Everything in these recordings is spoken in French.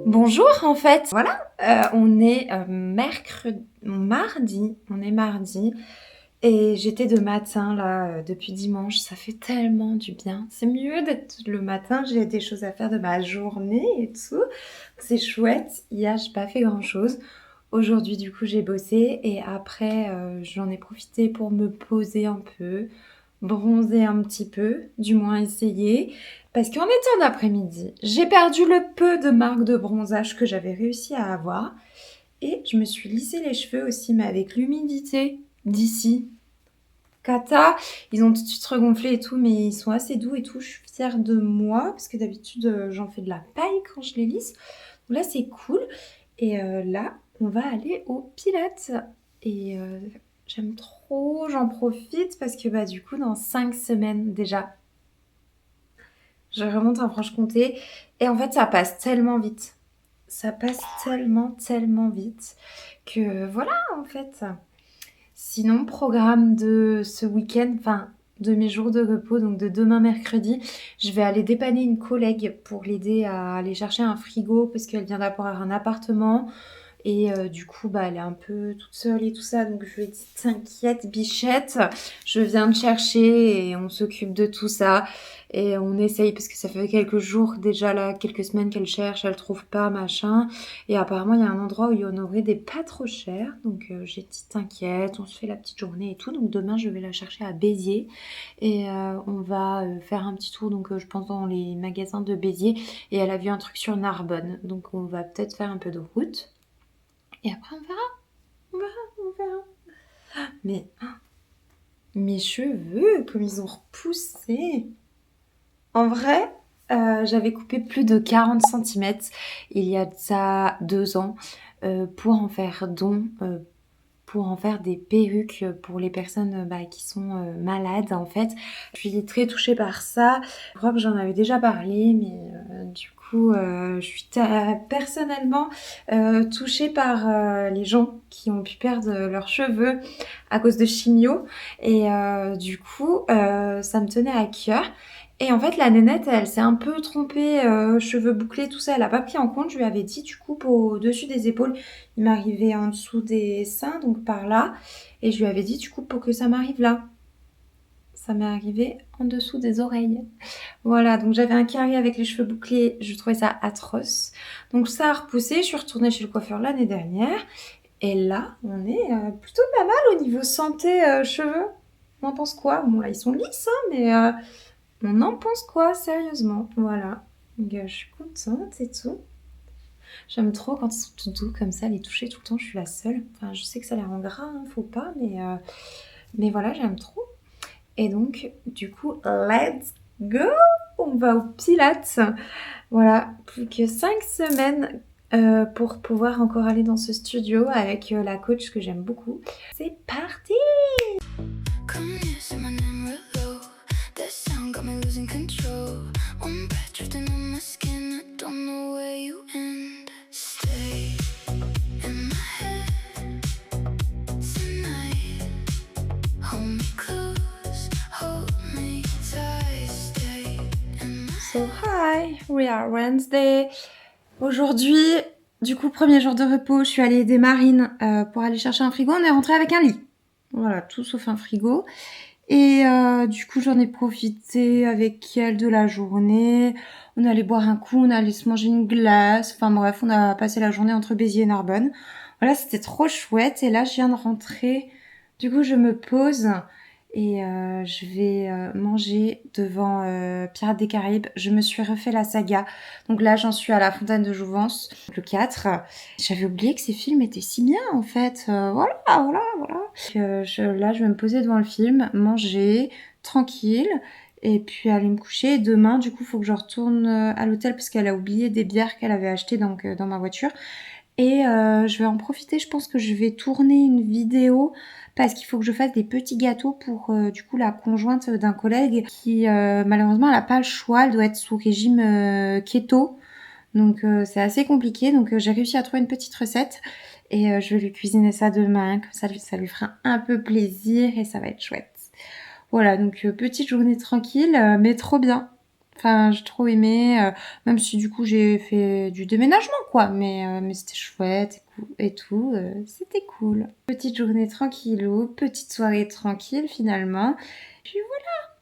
Bonjour en fait. Voilà, on est mardi, on est mardi et j'étais de matin là depuis dimanche, ça fait tellement du bien. C'est mieux d'être le matin, j'ai des choses à faire de ma journée et tout. C'est chouette. Hier, j'ai pas fait grand-chose. Aujourd'hui, du coup, j'ai bossé et après, j'en ai profité pour me poser un peu, bronzer un petit peu, du moins essayer. Parce qu'en étant d'après-midi, j'ai perdu le peu de marque de bronzage que j'avais réussi à avoir. Et je me suis lissé les cheveux aussi, mais avec l'humidité d'ici. Cata, ils ont tout de suite regonflé et tout, mais ils sont assez doux et tout. Je suis fière de moi, parce que d'habitude, j'en fais de la paille quand je les lisse. Donc là, c'est cool. Et là, on va aller au Pilates. Et j'aime trop, j'en profite parce que bah, du coup, dans 5 semaines déjà, je remonte en Franche-Comté. Et en fait, ça passe tellement vite. Ça passe tellement, tellement vite que voilà, en fait. Sinon, programme de ce week-end, enfin, de mes jours de repos, donc de demain mercredi, je vais aller dépanner une collègue pour l'aider à aller chercher un frigo parce qu'elle vient d'avoir un appartement. Et du coup, bah, elle est un peu toute seule et tout ça. Donc, je lui ai dit, t'inquiète, bichette, je viens te chercher et on s'occupe de tout ça. Et on essaye, parce que ça fait quelques jours déjà là, quelques semaines qu'elle cherche, elle trouve pas, machin. Et apparemment, il y a un endroit où il y en aurait des pas trop chers. Donc, j'ai dit, t'inquiète, on se fait la petite journée et tout. Donc, demain, je vais la chercher à Béziers. Et on va faire un petit tour, donc je pense dans les magasins de Béziers. Et elle a vu un truc sur Narbonne. Donc, on va peut-être faire un peu de route. Et après, on verra. Mais mes cheveux, comme ils ont repoussé. En vrai, j'avais coupé plus de 40 centimètres il y a de ça 2 ans pour en faire pour en faire des perruques pour les personnes bah, qui sont malades en fait. Je suis très touchée par ça. Je crois que j'en avais déjà parlé, mais du coup, je suis personnellement touchée par les gens qui ont pu perdre leurs cheveux à cause de chimio. Et du coup, ça me tenait à cœur. Et en fait, la nénette, elle s'est un peu trompée, cheveux bouclés, tout ça, elle a pas pris en compte. Je lui avais dit, tu coupes au-dessus des épaules. Il m'arrivait en dessous des seins, donc par là. Et je lui avais dit, tu coupes pour que ça m'arrive là. Ça m'est arrivé en dessous des oreilles. Voilà, donc j'avais un carré avec les cheveux bouclés, je trouvais ça atroce. Donc ça a repoussé, je suis retournée chez le coiffeur l'année dernière. Et là, on est plutôt pas mal au niveau santé cheveux. On en pense quoi? Bon là, ils sont lisses, hein, mais on en pense quoi, sérieusement? Voilà. Donc je suis contente et tout. J'aime trop quand ils sont tout doux comme ça, les toucher tout le temps, je suis la seule. Enfin, je sais que ça a l'air en gras, hein, faut pas, mais voilà, j'aime trop. Et donc, du coup, let's go! On va au Pilates. Voilà, plus que 5 semaines pour pouvoir encore aller dans ce studio avec la coach que j'aime beaucoup. C'est parti! Come here, say my name real low. That sound got me losing control. One breath drifting on my skin. I don't know where you end. Stay in my head tonight. Hold me close, hold me tight. Stay in my head. So hi, we are Wednesday. Aujourd'hui, du coup, premier jour de repos, je suis allée aider Marine pour aller chercher un frigo. On est rentré avec un lit. Voilà, tout sauf un frigo. Et du coup, j'en ai profité avec elle de la journée. On est allé boire un coup, on est allé se manger une glace. Enfin bref, on a passé la journée entre Béziers et Narbonne. Voilà, c'était trop chouette. Et là, je viens de rentrer. Du coup, je me pose et je vais manger devant Pirates des Caraïbes. Je me suis refait la saga. Donc là, j'en suis à la Fontaine de Jouvence, le 4. J'avais oublié que ces films étaient si bien, en fait. Voilà. Là, je vais me poser devant le film, manger, tranquille, et puis aller me coucher. Et demain, du coup, il faut que je retourne à l'hôtel parce qu'elle a oublié des bières qu'elle avait achetées donc, dans ma voiture. Et je vais en profiter, je pense que je vais tourner une vidéo parce qu'il faut que je fasse des petits gâteaux pour du coup la conjointe d'un collègue qui malheureusement elle n'a pas le choix, elle doit être sous régime keto. Donc c'est assez compliqué, donc j'ai réussi à trouver une petite recette et je vais lui cuisiner ça demain, comme ça lui fera un peu plaisir et ça va être chouette. Voilà, donc petite journée tranquille, mais trop bien. Enfin, j'ai trop aimé, même si du coup j'ai fait du déménagement quoi, mais c'était chouette et tout, c'était cool. Petite journée tranquillou, petite soirée tranquille finalement. Puis voilà,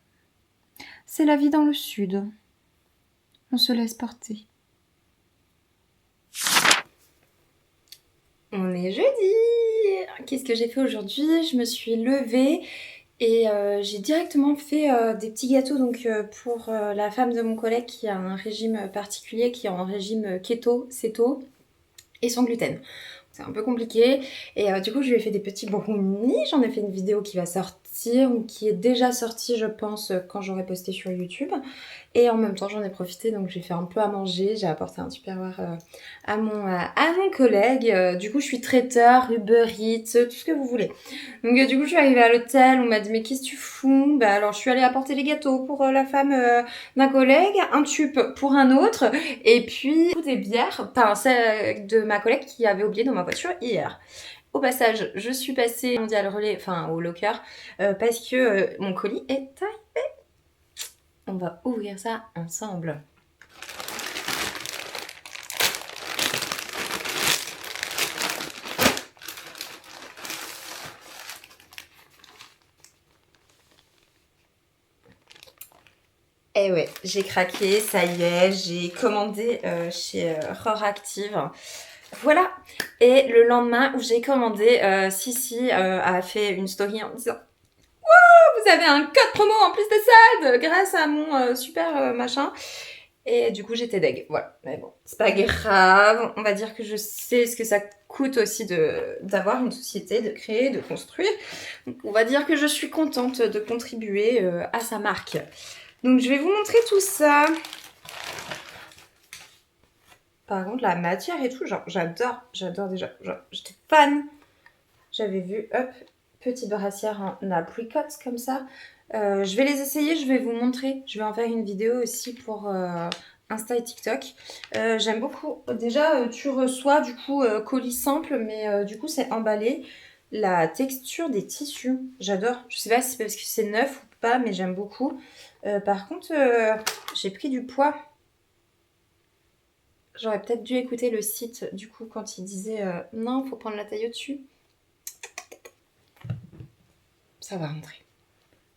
c'est la vie dans le sud. On se laisse porter. On est jeudi! Qu'est-ce que j'ai fait aujourd'hui? Je me suis levée et j'ai directement fait des petits gâteaux donc pour la femme de mon collègue qui a un régime particulier, qui est en régime keto, céto et sans gluten. C'est un peu compliqué et du coup je lui ai fait des petits brownies. J'en ai fait une vidéo qui va sortir ou qui est déjà sortie je pense quand j'aurai posté sur YouTube. Et en même temps, j'en ai profité, donc j'ai fait un peu à manger. J'ai apporté un tupperware à mon collègue. Du coup, je suis traiteur, Uber Eats, tout ce que vous voulez. Donc du coup, je suis arrivée à l'hôtel. On m'a dit, mais qu'est-ce que tu fous? Bah alors, je suis allée apporter les gâteaux pour la femme d'un collègue, un tube pour un autre, et puis des bières, enfin celle de ma collègue qui avait oublié dans ma voiture hier. Au passage, je suis passée mondial relais, enfin au locker, parce que mon colis est taille. On va ouvrir ça ensemble. Eh ouais, j'ai craqué, ça y est, j'ai commandé chez Roractive. Voilà. Et le lendemain où j'ai commandé, Sissi a fait une story en disant vous avez un code promo en plus de solde grâce à mon super machin. Et du coup, j'étais deg. Voilà. Mais bon, c'est pas grave. On va dire que je sais ce que ça coûte aussi d'avoir une société, de créer, de construire. Donc, on va dire que je suis contente de contribuer à sa marque. Donc, je vais vous montrer tout ça. Par contre, la matière et tout, genre, j'adore déjà. Genre, j'étais fan. J'avais vu, hop, petite brassière en apricot comme ça. Je vais les essayer, je vais vous montrer. Je vais en faire une vidéo aussi pour Insta et TikTok. J'aime beaucoup. Déjà, tu reçois du coup colis simple, mais du coup, c'est emballé. La texture des tissus, j'adore. Je sais pas si c'est parce que c'est neuf ou pas, mais j'aime beaucoup. Par contre, j'ai pris du poids. J'aurais peut-être dû écouter le site du coup quand il disait non, faut prendre la taille au-dessus. Ça va rentrer.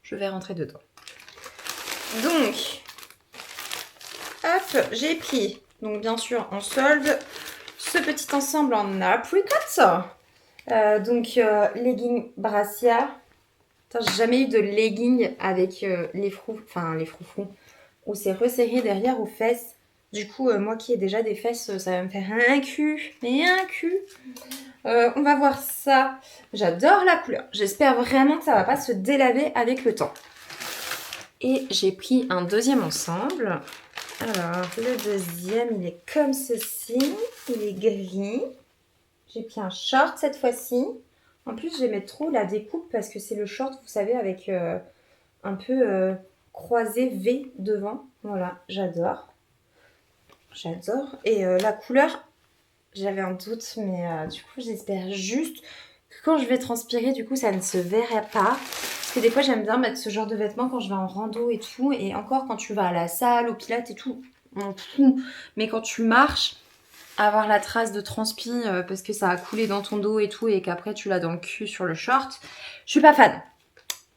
Je vais rentrer dedans. Donc, hop, j'ai pris, donc bien sûr en solde, ce petit ensemble en apricot. Leggings brassière. J'ai jamais eu de leggings avec les froufrous, où c'est resserré derrière aux fesses. Du coup, moi qui ai déjà des fesses, ça va me faire un cul. Mais un cul. On va voir ça. J'adore la couleur. J'espère vraiment que ça va pas se délaver avec le temps. Et j'ai pris un deuxième ensemble. Alors, le deuxième, il est comme ceci. Il est gris. J'ai pris un short cette fois-ci. En plus, j'aimais trop la découpe parce que c'est le short, vous savez, avec un peu croisé V devant. Voilà, j'adore. J'adore. Et la couleur, j'avais un doute, mais du coup, j'espère juste que quand je vais transpirer, du coup, ça ne se verrait pas. Parce que des fois, j'aime bien mettre ce genre de vêtements quand je vais en rando et tout. Et encore, quand tu vas à la salle, au pilates et tout, on fout. Mais quand tu marches, avoir la trace de transpi parce que ça a coulé dans ton dos et tout, et qu'après, tu l'as dans le cul sur le short, je suis pas fan.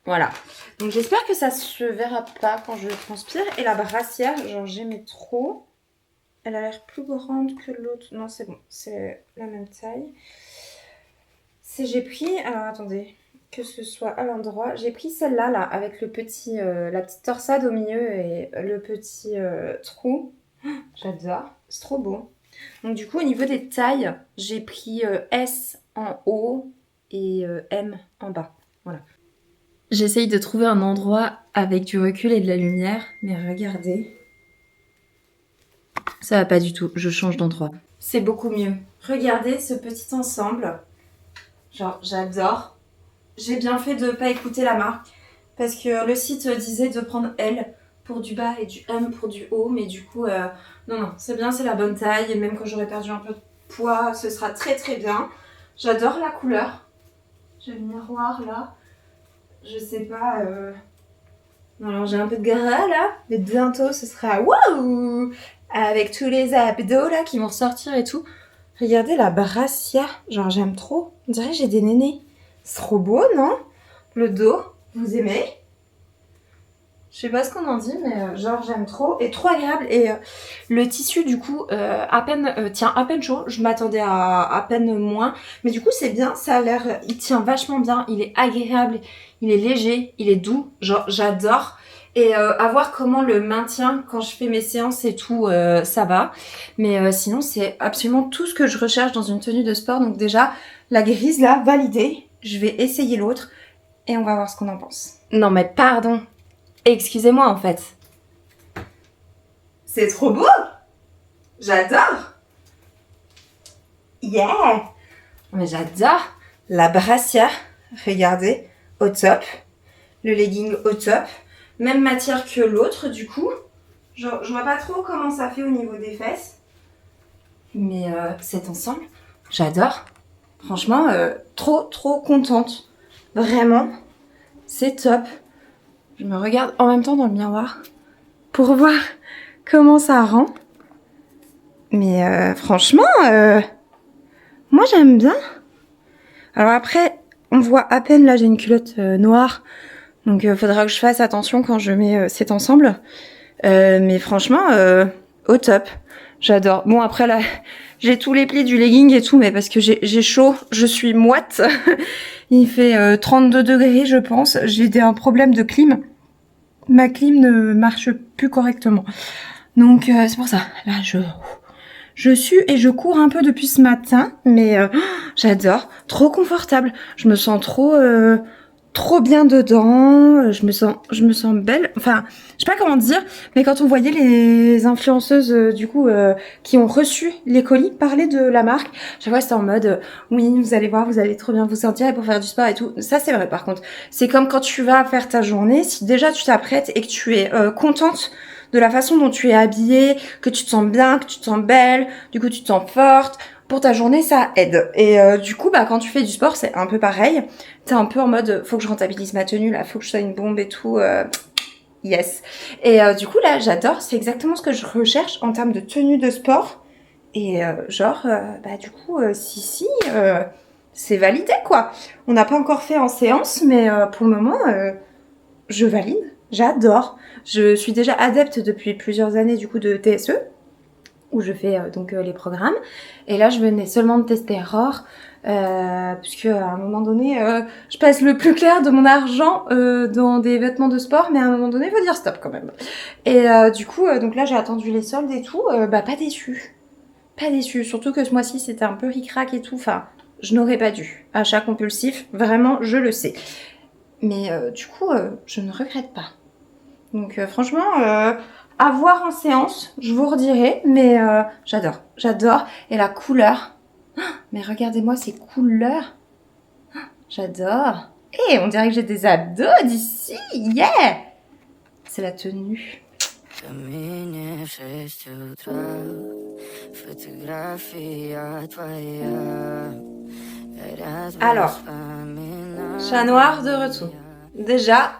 Voilà. Donc, j'espère que ça se verra pas quand je transpire. Et la brassière, genre, j'aimais trop. Elle a l'air plus grande que l'autre. Non, c'est bon. C'est la même taille. J'ai pris... Alors, attendez. Que ce soit à l'endroit. J'ai pris celle-là, là, avec le petit, la petite torsade au milieu et le petit trou. J'adore. C'est trop beau. Donc, du coup, au niveau des tailles, j'ai pris S en haut et M en bas. Voilà. J'essaye de trouver un endroit avec du recul et de la lumière. Mais regardez. Ça va pas du tout, je change d'endroit. C'est beaucoup mieux. Regardez ce petit ensemble. Genre, j'adore. J'ai bien fait de pas écouter la marque. Parce que le site disait de prendre L pour du bas et du M pour du haut. Mais du coup, non, c'est bien, c'est la bonne taille. Et même quand j'aurai perdu un peu de poids, ce sera très très bien. J'adore la couleur. J'ai le miroir là. Je sais pas Alors j'ai un peu de gras là, mais bientôt ce sera waouh, avec tous les abdos là qui vont ressortir et tout. Regardez la brassia, genre j'aime trop. On dirait que j'ai des nénés. C'est trop beau, non? Le dos, vous aimez? Je sais pas ce qu'on en dit, mais genre j'aime trop. Et trop agréable. Et le tissu du coup, à peine tient à peine chaud. Je m'attendais à peine moins. Mais du coup c'est bien, ça a l'air, il tient vachement bien. Il est agréable, il est léger, il est doux. Genre j'adore. Et à voir comment le maintien quand je fais mes séances et tout, ça va. Mais sinon c'est absolument tout ce que je recherche dans une tenue de sport. Donc déjà, la grise là, validée. Je vais essayer l'autre et on va voir ce qu'on en pense. Non mais pardon. Excusez-moi en fait. C'est trop beau. J'adore. Yeah. Mais j'adore. La brassière, regardez, au top. Le legging au top. Même matière que l'autre du coup. Je vois pas trop comment ça fait au niveau des fesses. Mais cet ensemble, j'adore. Franchement, trop contente. Vraiment, c'est top. Je me regarde en même temps dans le miroir pour voir comment ça rend. Mais franchement, moi j'aime bien. Alors après, on voit à peine, là j'ai une culotte noire. Donc faudra que je fasse attention quand je mets cet ensemble. Mais franchement, au top. J'adore. Bon après là, j'ai tous les plis du legging et tout, mais parce que j'ai chaud, je suis moite. Il fait 32 degrés je pense. J'ai un problème de clim. Ma clim ne marche plus correctement. Donc c'est pour ça. Là je sue et je cours un peu depuis ce matin, mais j'adore. Trop confortable. Je me sens trop bien dedans. Je me sens belle. Enfin, je sais pas comment dire, mais quand on voyait les influenceuses du coup qui ont reçu les colis parler de la marque, chaque fois c'était en mode oui, vous allez voir, vous allez trop bien vous sentir et pour faire du sport et tout. Ça c'est vrai par contre. C'est comme quand tu vas faire ta journée, si déjà tu t'apprêtes et que tu es contente de la façon dont tu es habillée, que tu te sens bien, que tu te sens belle, du coup tu te sens forte. Pour ta journée, ça aide. Et du coup, bah quand tu fais du sport, c'est un peu pareil. T'es un peu en mode, faut que je rentabilise ma tenue, là, faut que je sois une bombe et tout. Yes. Et du coup, là, j'adore. C'est exactement ce que je recherche en termes de tenue de sport. Et bah du coup, si, c'est validé, quoi. On n'a pas encore fait en séance, mais pour le moment, je valide. J'adore. Je suis déjà adepte depuis plusieurs années, du coup, de TSE. Où je fais donc les programmes. Et là, je venais seulement de tester Roar, puisque à un moment donné, je passe le plus clair de mon argent dans des vêtements de sport, mais à un moment donné, il faut dire stop quand même. Et du coup, donc là, j'ai attendu les soldes et tout, bah pas déçue. Pas déçue, surtout que ce mois-ci, c'était un peu ric-rac et tout, enfin, je n'aurais pas dû. Achat compulsif, vraiment, je le sais. Mais du coup, je ne regrette pas. Donc franchement... à voir en séance, je vous redirai, mais j'adore. Et la couleur, mais regardez-moi ces couleurs, j'adore. Et on dirait que j'ai des abdos d'ici, yeah. C'est la tenue. Alors, chat noir de retour. Déjà,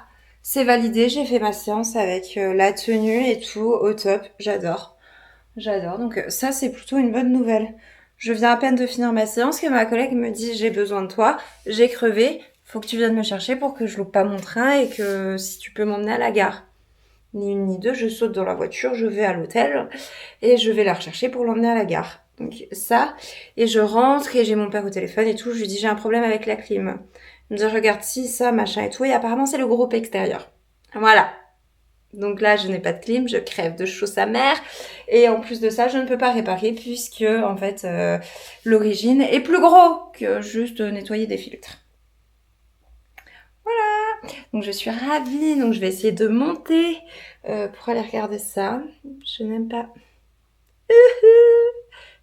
c'est validé, j'ai fait ma séance avec la tenue et tout, au top, j'adore. Donc ça, c'est plutôt une bonne nouvelle. Je viens à peine de finir ma séance que ma collègue me dit « J'ai besoin de toi, j'ai crevé, faut que tu viennes me chercher pour que je loupe pas mon train et que si tu peux m'emmener à la gare. » Ni une ni deux, je saute dans la voiture, je vais à l'hôtel et je vais la rechercher pour l'emmener à la gare. Donc ça, et je rentre et j'ai mon père au téléphone et tout, je lui dis « J'ai un problème avec la clim. » Il me dit « Regarde ci, ça, machin et tout. » Et apparemment, c'est le groupe extérieur. Voilà. Donc là, je n'ai pas de clim, je crève de chaud sa mère. Et en plus de ça, je ne peux pas réparer puisque, en fait, l'origine est plus gros que juste nettoyer des filtres. Voilà. Donc je suis ravie. Donc je vais essayer de monter pour aller regarder ça. Je n'aime pas.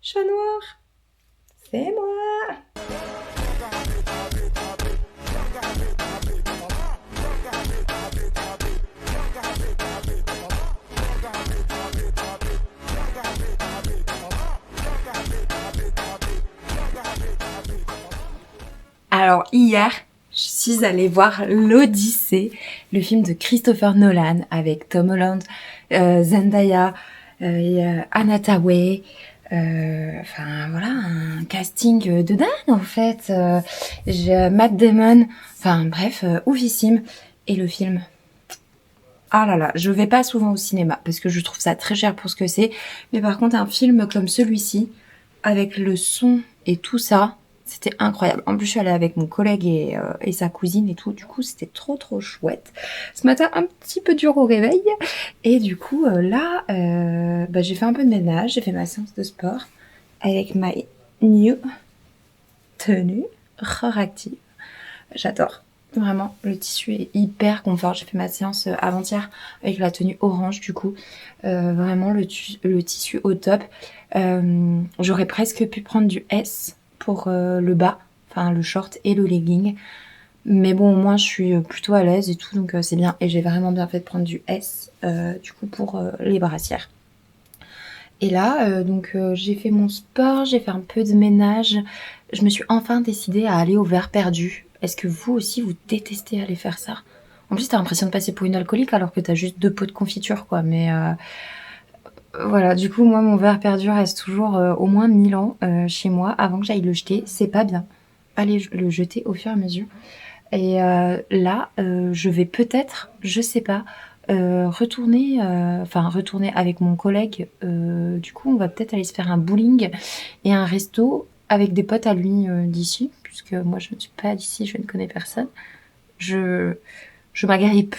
Chat noir. C'est moi. Alors hier, je suis allée voir l'Odyssée, le film de Christopher Nolan avec Tom Holland, Zendaya, Anna Thaoué. Enfin voilà, un casting de dingue en fait. J'ai Matt Damon, enfin bref, oufissime. Et le film, ah là là, je vais pas souvent au cinéma parce que je trouve ça très cher pour ce que c'est. Mais par contre, un film comme celui-ci, avec le son et tout ça, c'était incroyable. En plus, je suis allée avec mon collègue et sa cousine et tout. Du coup, c'était trop trop chouette. Ce matin, un petit peu dur au réveil. Et du coup, là, j'ai fait un peu de ménage. J'ai fait ma séance de sport avec ma new tenue réactive. J'adore. Vraiment, le tissu est hyper confort. J'ai fait ma séance avant-hier avec la tenue orange du coup. Vraiment le tissu au top. J'aurais presque pu prendre du S pour le bas, enfin le short et le legging. Mais bon, au moins je suis plutôt à l'aise et tout, donc c'est bien. Et j'ai vraiment bien fait de prendre du S du coup pour les brassières. Et là, j'ai fait mon sport, j'ai fait un peu de ménage. Je me suis enfin décidée à aller au verre perdu. Est-ce que vous aussi, vous détestez aller faire ça? En plus, t'as l'impression de passer pour une alcoolique alors que t'as juste 2 pots de confiture, quoi. Mais voilà, du coup, moi, mon verre perdu reste toujours au moins 1000 ans chez moi avant que j'aille le jeter. C'est pas bien. Allez le jeter au fur et à mesure. Et là, je vais peut-être, je sais pas, retourner avec mon collègue. Du coup, on va peut-être aller se faire un bowling et un resto avec des potes à lui d'ici, puisque moi je ne suis pas d'ici, je ne connais personne. Je, je m'agrippe.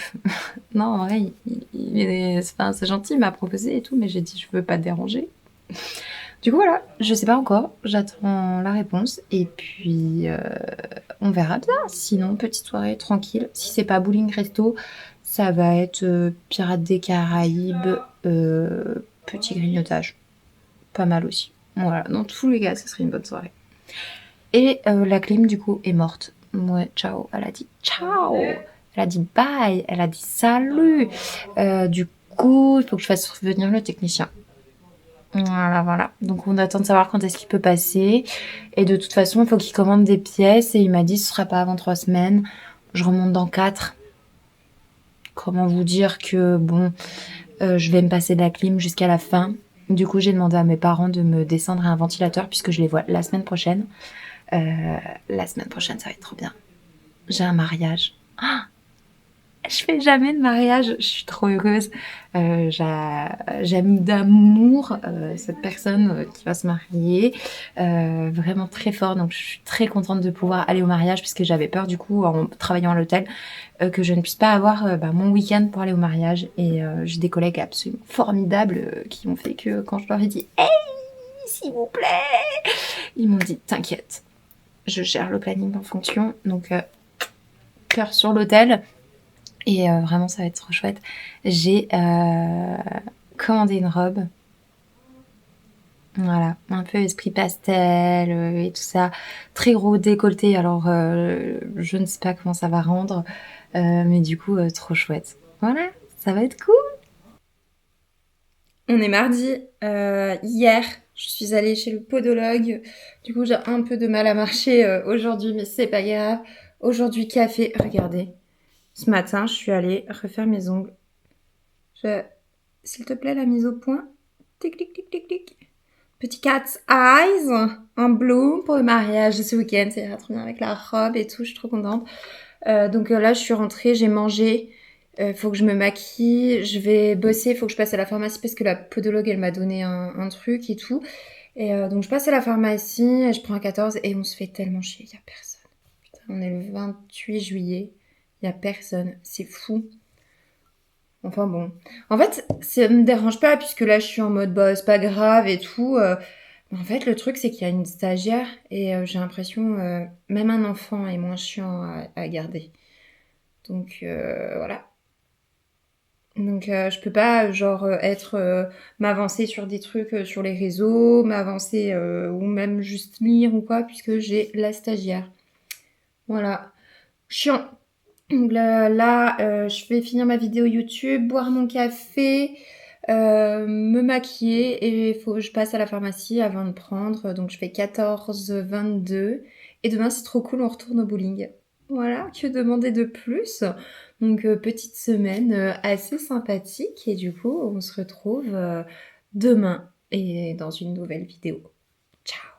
Non, en vrai, c'est gentil, il m'a proposé et tout, mais j'ai dit je veux pas te déranger. Du coup, voilà, je sais pas encore, j'attends la réponse et puis on verra bien. Sinon, petite soirée tranquille. Si c'est pas bowling resto, ça va être Pirates des Caraïbes, petit grignotage. Pas mal aussi. Voilà, dans tous les cas, ce serait une bonne soirée. Et la clim, du coup, est morte. Ouais, ciao. Elle a dit ciao. Elle a dit bye. Elle a dit salut. Du coup, il faut que je fasse revenir le technicien. Voilà, voilà. Donc on attend de savoir quand est-ce qu'il peut passer. Et de toute façon, il faut qu'il commande des pièces. Et il m'a dit ce sera pas avant 3 semaines. Je remonte dans 4. Comment vous dire que bon, je vais me passer de la clim jusqu'à la fin. Du coup, j'ai demandé à mes parents de me descendre un ventilateur puisque je les vois la semaine prochaine. La semaine prochaine, ça va être trop bien. J'ai un mariage. Ah, je fais jamais de mariage, je suis trop heureuse. J'aime d'amour cette personne qui va se marier, vraiment très fort. Donc je suis très contente de pouvoir aller au mariage puisque j'avais peur du coup en travaillant à l'hôtel que je ne puisse pas avoir mon week-end pour aller au mariage. Et j'ai des collègues absolument formidables qui ont fait que quand je leur ai dit «Hey, s'il vous plaît», ils m'ont dit «T'inquiète, je gère le planning en fonction». Donc cœur sur l'hôtel. Et vraiment, ça va être trop chouette. J'ai commandé une robe. Voilà, un peu esprit pastel et tout ça. Très gros décolleté, alors je ne sais pas comment ça va rendre. Mais du coup, trop chouette. Voilà, ça va être cool. On est mardi. Hier, je suis allée chez le podologue. Du coup, j'ai un peu de mal à marcher aujourd'hui, mais c'est pas grave. Aujourd'hui, café. Regardez. Ce matin, je suis allée refaire mes ongles. S'il te plaît, la mise au point. Tic, tic, tic, tic, tic. Petit cat's eyes en blue pour le mariage de ce week-end. Ça ira trop bien avec la robe et tout. Je suis trop contente. Donc là, je suis rentrée, j'ai mangé. Faut que je me maquille. Je vais bosser. Faut que je passe à la pharmacie parce que la podologue, elle m'a donné un truc et tout. Et donc, je passe à la pharmacie. Je prends un 14 et on se fait tellement chier. Il y a personne. Putain, on est le 28 juillet. Il y a personne. C'est fou. Enfin bon. En fait, ça me dérange pas puisque là je suis en mode bah c'est pas grave et tout. En fait, le truc c'est qu'il y a une stagiaire et j'ai l'impression même un enfant est moins chiant à garder. Donc voilà. Donc je peux pas genre m'avancer sur des trucs sur les réseaux, m'avancer ou même juste lire ou quoi puisque j'ai la stagiaire. Voilà. Chiant. Donc là, je vais finir ma vidéo YouTube, boire mon café, me maquiller et il faut que je passe à la pharmacie avant de prendre. Donc je fais 14, 22. Et demain, c'est trop cool, on retourne au bowling. Voilà, que demander de plus? Donc, petite semaine, assez sympathique et du coup, on se retrouve, demain et dans une nouvelle vidéo. Ciao!